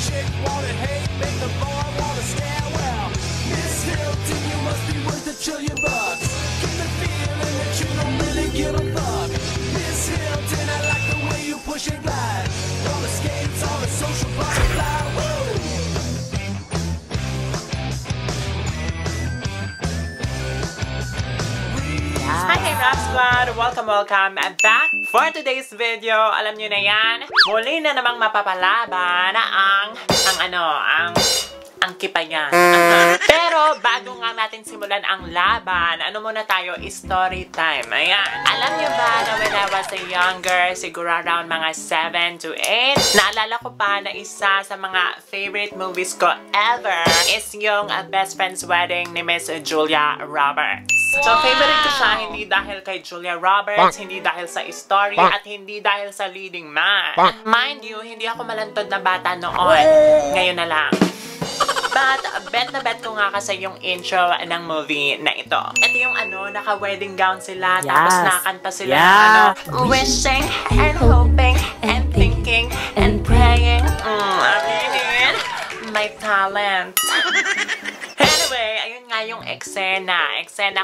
chick wanna hate, make the boy wanna stare. Well, Miss Hilton, you must be worth $1 trillion. Get the feeling that you don't really give a fuck. Miss Hilton, I like the way you push and glide. Roller skates on a social butterfly. Whoa. Hi Rap Squad! Welcome back for today's video. Alam nyo na yan, muli na namang mapapalaban ang kipayan. Pero bago nga natin simulan ang laban, ano muna tayo, story time. Ayan. Alam nyo ba na when I was younger, siguro around mga 7 to 8, naalala ko pa na isa sa mga favorite movies ko ever is yung Best Friend's Wedding ni Miss Julia Roberts. So, favorite ko siya hindi dahil kay Julia Roberts, hindi dahil sa story, at hindi dahil sa leading man. Mind you, hindi ako malantod na bata noon. Ngayon na lang. But, bet na bet ko nga kasi yung intro ng movie na ito. Ito yung naka-wedding gown sila, tapos nakakanta sila wishing and hoping and thinking and praying. Aminin, my talent. Anyway, ayun nga yung eksena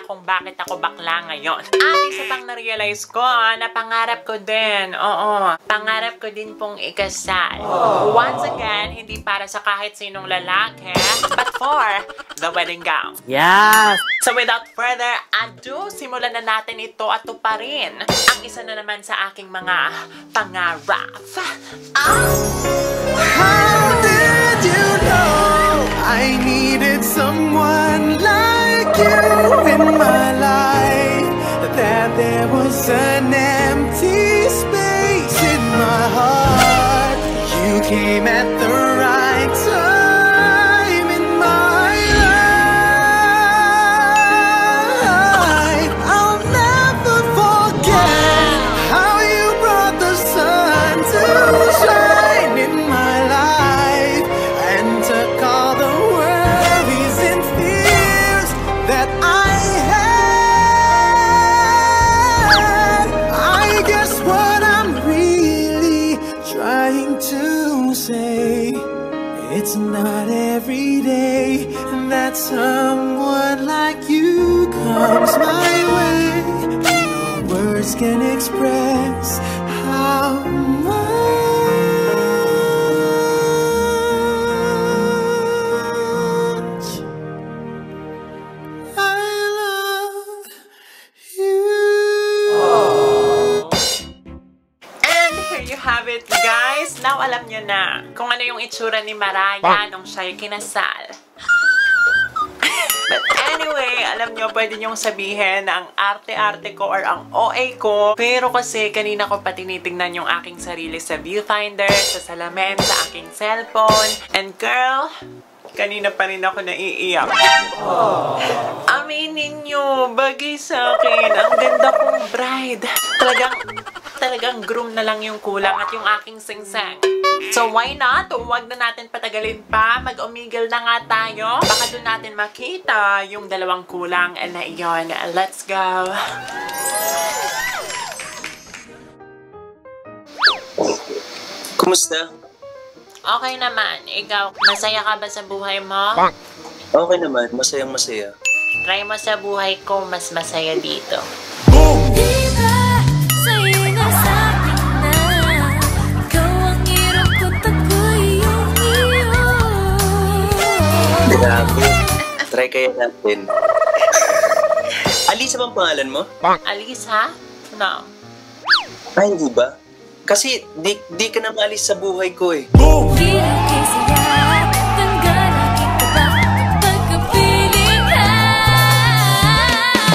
kung bakit ako bakla ngayon. At isa pang na-realize ko na pangarap ko din. Oo, pangarap ko din pong ikasal. Once again, hindi para sa kahit sinong lalaki, but for the wedding gown. Yes! So without further ado, simulan na natin ito at tuparin ang isa na naman sa aking mga pangarap. How did you know I needed someone like you in my life? That there was an empty space in my heart. You came at the right time in my life. I'll never forget how you brought the sun to shine in my life and took all the worries and fears that I had. I guess what I'm really trying to say, it's not every day that someone like you comes my way. No words can express how much I love you. And here you have it, guys. Now, alam nyo na kung ano yung itsura ni Mariah nung siya'y kinasal. But anyway, alam nyo, pwede nyong sabihin na ang arte-arte ko or ang OA ko. Pero kasi kanina ko pa tinitingnan yung aking sarili sa viewfinder, sa salamin, sa aking cellphone. And girl, kanina pa rin ako naiiyak. Aminin nyo, bagay sa akin. Ang ganda kong bride. Talagang groom na lang yung kulang at yung aking singseng. So why not? Huwag na natin patagalin pa. Mag-umigil na nga tayo. Baka doon natin makita yung dalawang kulang na iyon. Let's go! Kumusta? Okay naman. Ikaw, masaya ka ba sa buhay mo? Okay naman, masayang masaya. Try mo sa buhay ko, mas masaya dito. Grabe. Try kaya natin. Alisa bang pangalan mo? Alisa? No. Ay, hindi ba? Kasi di ka na maalis sa buhay ko eh.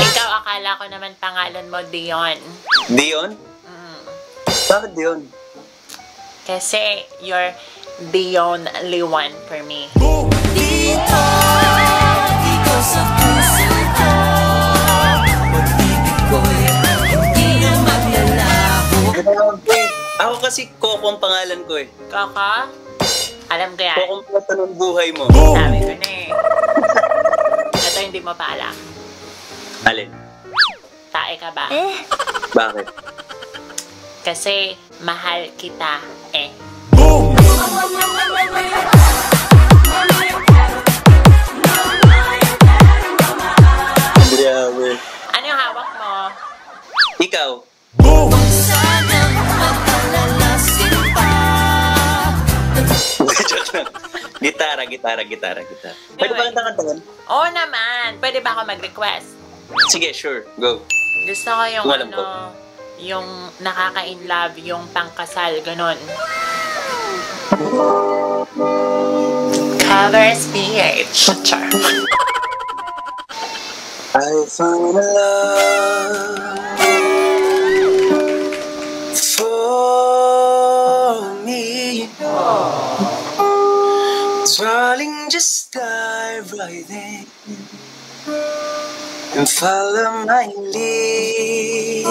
Ikaw, akala ko naman pangalan mo Dion. Dion? Bakit Dion? Kasi you're the only one for me. Ako kasi Coco ang pangalan ko eh. Kaka? Alam ko yan. Coco ang plata ng buhay mo. Sabi ko na eh. Ito hindi mo pa alam. Alin? Tae ka ba? Bakit? Kasi mahal kita eh. Ikaw. Sanang makalalasin pa. Joke lang. Gitara. Pwede ba kang kantahan? Oo naman. Pwede ba ako mag-request? Sige, sure. Go. Gusto ko yung Walang po. yung nakaka-in-love, yung pangkasal, ganon. Covers PH. Char. I found a love for me. Darling, just dive right in and follow my lead.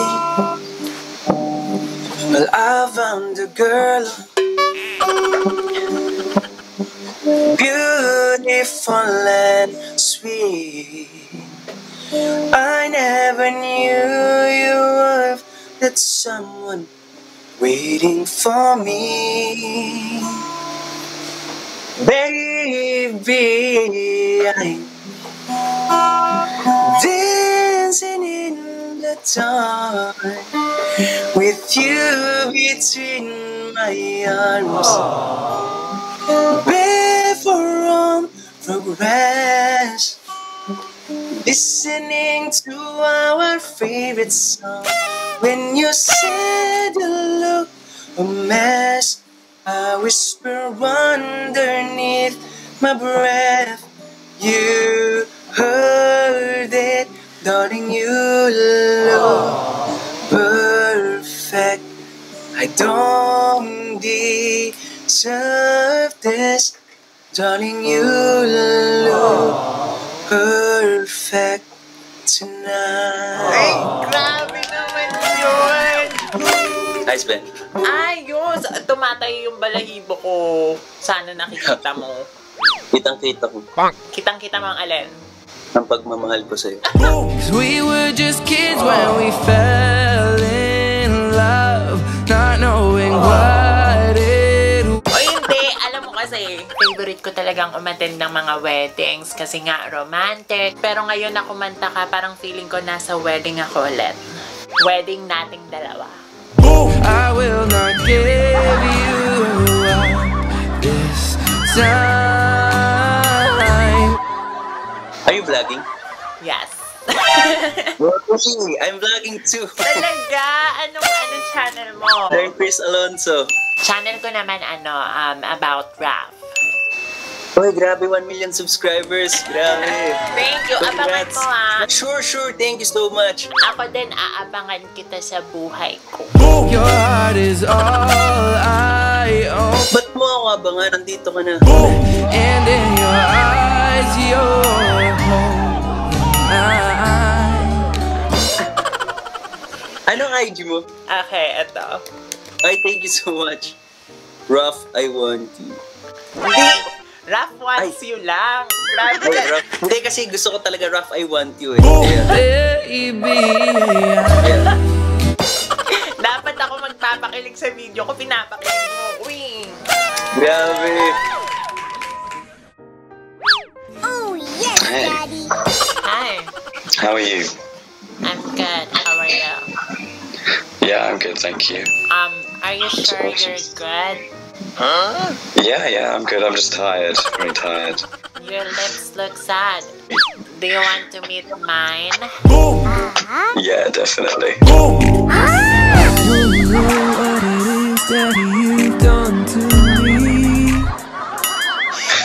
Well, I found a girl, beautiful and sweet. I never knew you were that someone waiting for me. Baby, I'm dancing in the dark with you between my arms. Barefoot on the grass, listening to our favorite song. When you said you look a mess, I whisper underneath my breath. You heard it, darling, you look perfect. I don't deserve this, darling, you look perfect tonight. Ay, grabe naman yun! Nice, Ben. Ayos! Tumatay yung balahibo ko. Sana nakikita mo. Kitang-kita ko Kitang-kita mo ang alin. ang pagmamahal ko sa'yo. 'Cause we were just kids when we fell in love, not knowing what it was. O hindi, alam mo kasi, favorite ko talagang umattend ng mga weddings kasi nga romantic. Pero ngayon na kumanta ka, parang feeling ko nasa wedding ako ulit. Wedding nating dalawa. I will not give you up this time. Are you vlogging? Yes. I'm vlogging too. Talaga? Anong channel mo? They're Chris Alonso. Channel ko naman about rap. Uy, grabe, 1 million subscribers. Grabe. Thank you. Abangan Congrats. mo ha. Sure. Thank you so much. Ako din aabangan kita sa buhay ko. Your heart is all I own, Ba't mo ako abangan? Nandito ka na. and in your eyes, you're holding mine. Anong IG mo? Okay, eto. Ay, thank you so much. Rough, I want you. Hindi. Rap wants you lang. Grabe Ay, ka. rough. Hindi, kasi gusto ko talaga rough, I want you. Yeah. Baby, Yeah. Dapat ako magpapakilig sa video ko. Pinapakilig mo. Uy. Grabe. Oh, yes, Hey. Daddy. Hi. How are you? I'm good. How are you? Yeah, I'm good, thank you. Are you sure you're good? Yeah, I'm good. I'm just tired. Very tired. Your lips look sad. Do you want to meet mine? Yeah, definitely. what it is that you've done to me.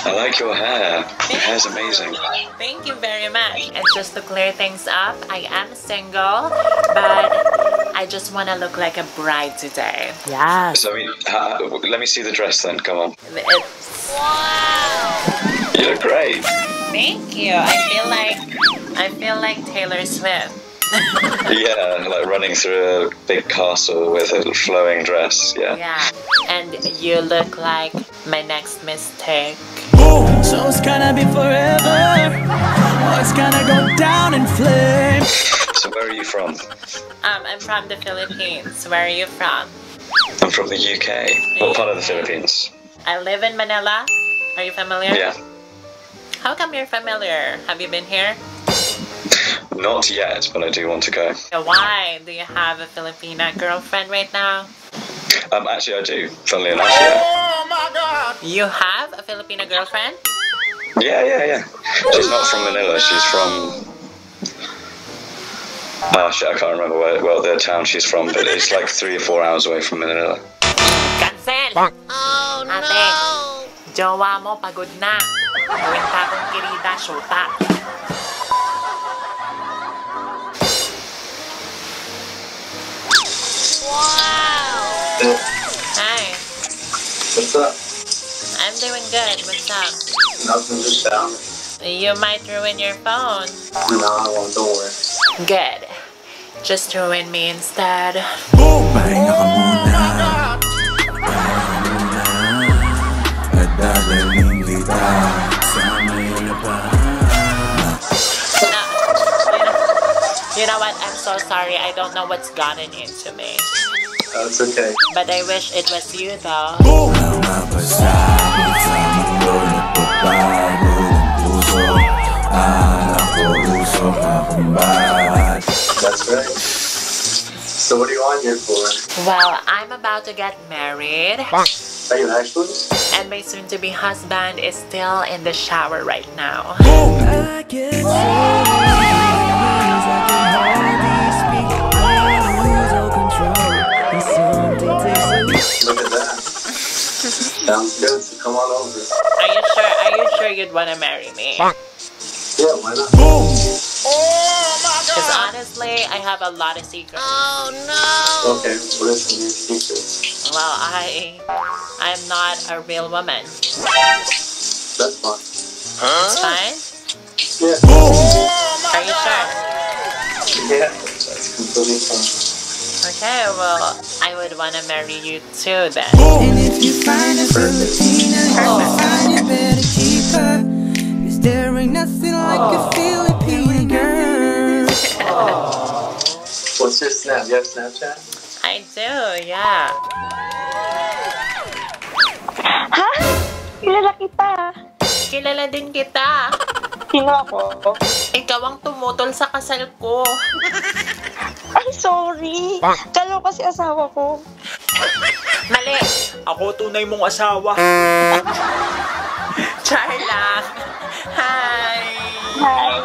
I like your hair. Your hair's amazing. Thank you very much. And just to clear things up, I am single, but I just want to look like a bride today. Yeah. So, let me see the dress then. Come on. It's... You look great. Thank you. I feel like Taylor Swift. Yeah, like running through a big castle with a flowing dress. Yeah. Yeah. And you look like my next mistake. So it's gonna be forever, or it's gonna go down in flames. So where are you from? I'm from the Philippines. Where are you from? I'm from the UK. What part of the Philippines? I live in Manila. Are you familiar? Yeah. How come you're familiar? Have you been here? Not yet, but I do want to go. Why? Do you have a Filipina girlfriend right now? Actually, I do. Funnily enough, yeah. You have a Filipina girlfriend? Yeah. She's not from Manila. She's from. Shit, I can't remember where the town she's from, but it's like 3 or 4 hours away from Manila. Cancel! Oh, no! Ate, jowa mo pagod na. Gawin pa akong kirida, syuta. Hey, Hi. what's up? I'm doing good. What's up? Nothing, just down. You might ruin your phone. No, I won't. Don't worry. Good. Just ruin me instead. Pahinga ka muna. At dadaling kita sa ngayon na pa. You know what? I'm so sorry. I don't know what's gotten into me. That's okay. But I wish it was you though. Mga pasabot sa mundo nagpapagod ang puso. Alam ko uso kakumbat. That's right. So what are you on here for? Well, I'm about to get married. Are you actually? And my soon-to-be husband is still in the shower right now. I get so I can hardly speak. I lose all control. And something takes a Look at that. Sounds good. So come on over. Are you sure? Are you sure you'd want to marry me? Yeah, why not? Because honestly, I have a lot of secrets. Okay, what are some of your secrets? Well, I'm not a real woman. That's fine. It's fine? Yeah. Are you sure? Yeah, that's completely fine. Okay, well, I would want to marry you too then. And if you find a Filipina, you find it better keep her. 'Cause there ain't nothing like a Filipina girl. What's your Snap? You have Snapchat? I do, yeah. Ha? Kilala kita. Kilala din kita. Sino ako? Ikaw ang tumutol sa kasal ko. Ay, sorry. Kalo kasi asawa ko. Mali. Ako tunay mong asawa. Char lang. Hi. Hi.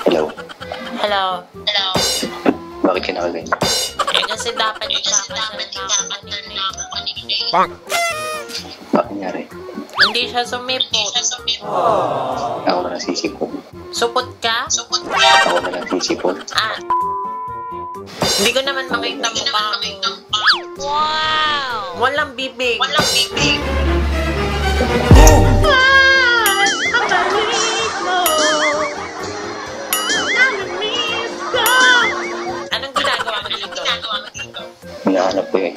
Hello. Hello. Bakit ka nakaganyan? Kasi dapat ikakasal na ako kanina. Bakit nangyari? Hindi siya sumipot. Ako na nasisipon. Supot ka? Ako na nasisipon. Hindi ko naman makita mukha mo. Wow! Walang bibig. Anong ginagawa mo dito? Hinahanap ko yung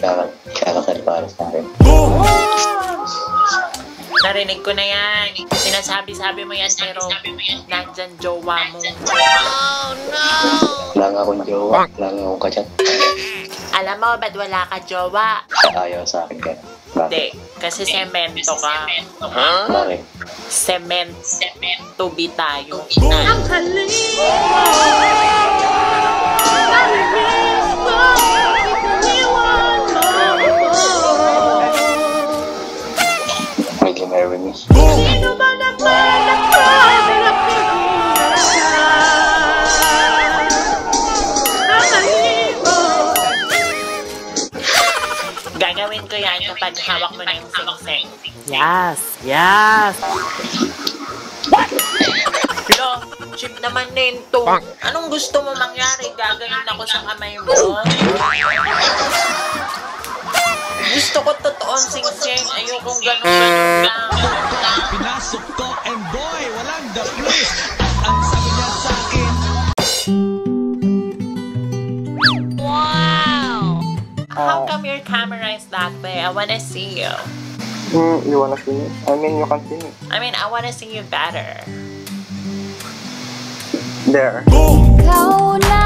kakasal para sa akin. Narinig ko na yan. Sinasabi-sabi mo yan pero nandyan jowa mo. Wala nga akong jowa. Wala nga akong kachat. Alam mo, ba't wala ka jowa? Ayaw sa akin ka. Hindi, kasi semento ka. Bakit? Semento tayo. Will you marry me? Gagawin ko yan kapag hawak mo na yung sing-sing. Yes, yes. Lo, cheap naman din to. Anong gusto mo mangyari? Gaganon ako sa kamay mo. Gusto ko totoong sing-sing. Ayokong ganon-ganon lang. Pinasok ko and boy, walang the place. Ang sabi niya sa akin. How come your camera is that way? I wanna see you. You wanna see me? I mean, you can see me. I wanna see you better. There. Ikaw na